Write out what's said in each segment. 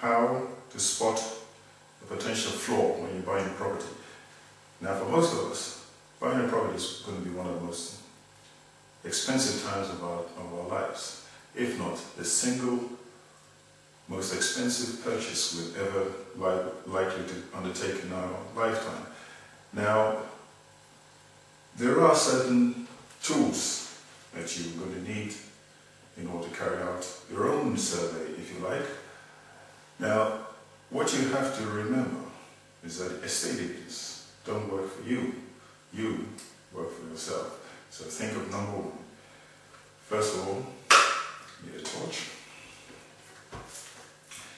how to spot a potential flaw when you're buying a property. Now for most of us, buying a property is going to be one of the most expensive times of our lives, if not the single most expensive purchase we're ever likely to undertake in our lifetime. Now, there are certain tools that you're going to need in order to carry out your own survey, if you like. Now, what you have to remember is that estate agents don't work for you, you work for yourself. So think of number one. First of all, you need a torch.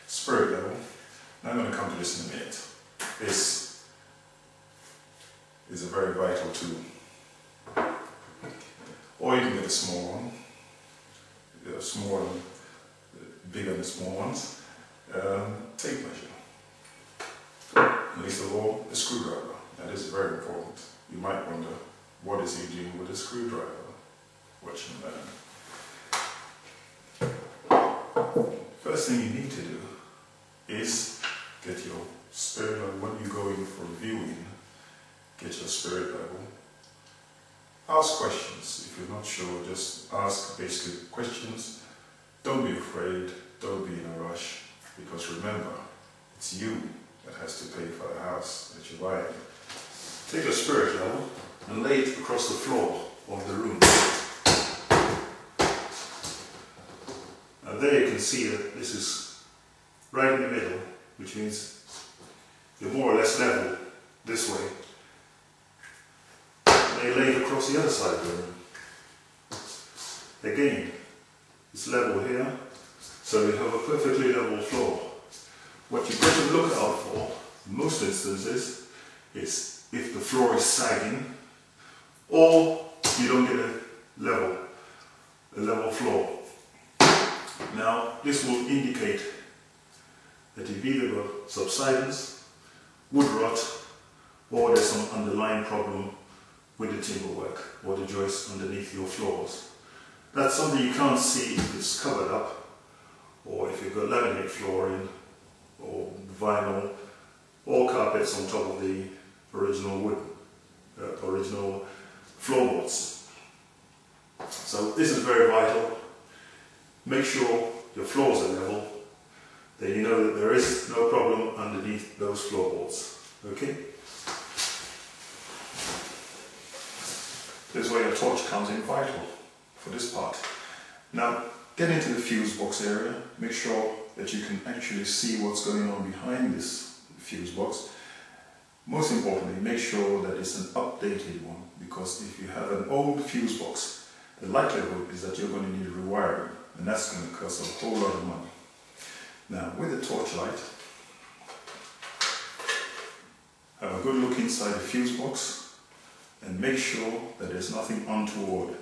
Spirit level. Now I'm going to come to this in a minute. This is a very vital tool. Or you can get a small one. A small one, bigger than small ones. Tape measure. And least of all, a screwdriver. That is very important. You might wonder, what is he doing with a screwdriver? Watch and learn. First thing you need to do is get your spirit level. When you go in for viewing, get your spirit level. Ask questions. If you're not sure, just ask basic questions. Don't be afraid, don't be in a rush, because remember, it's you that has to pay for the house that you're buying. Take your spirit level and lay it across the floor of the room. Now there you can see that this is right in the middle, which means you're more or less level this way. They lay it across the other side of the room. Again, it's level here, so we have a perfectly level floor. What you've got to look out for, in most instances, is if the floor is sagging, or you don't get a level floor. Now, this will indicate that you've either got subsidence, wood rot, or there's some underlying problem with the timber work or the joists underneath your floors. That's something you can't see if it's covered up, or if you've got laminate flooring or vinyl or carpets on top of the original wood, original floorboards. So this is very vital. Make sure your floors are level, then you know that there is no problem underneath those floorboards. Okay? This is where your torch comes in vital for this part. Now, get into the fuse box area. Make sure that you can actually see what's going on behind this fuse box. Most importantly, make sure that it's an updated one, because if you have an old fuse box, the likelihood is that you're going to need rewiring, and that's going to cost a whole lot of money. Now, with the torchlight, have a good look inside the fuse box and make sure that there's nothing untoward.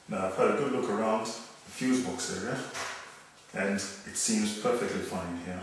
Now, I've had a good look around the fuse box area, and it seems perfectly fine here.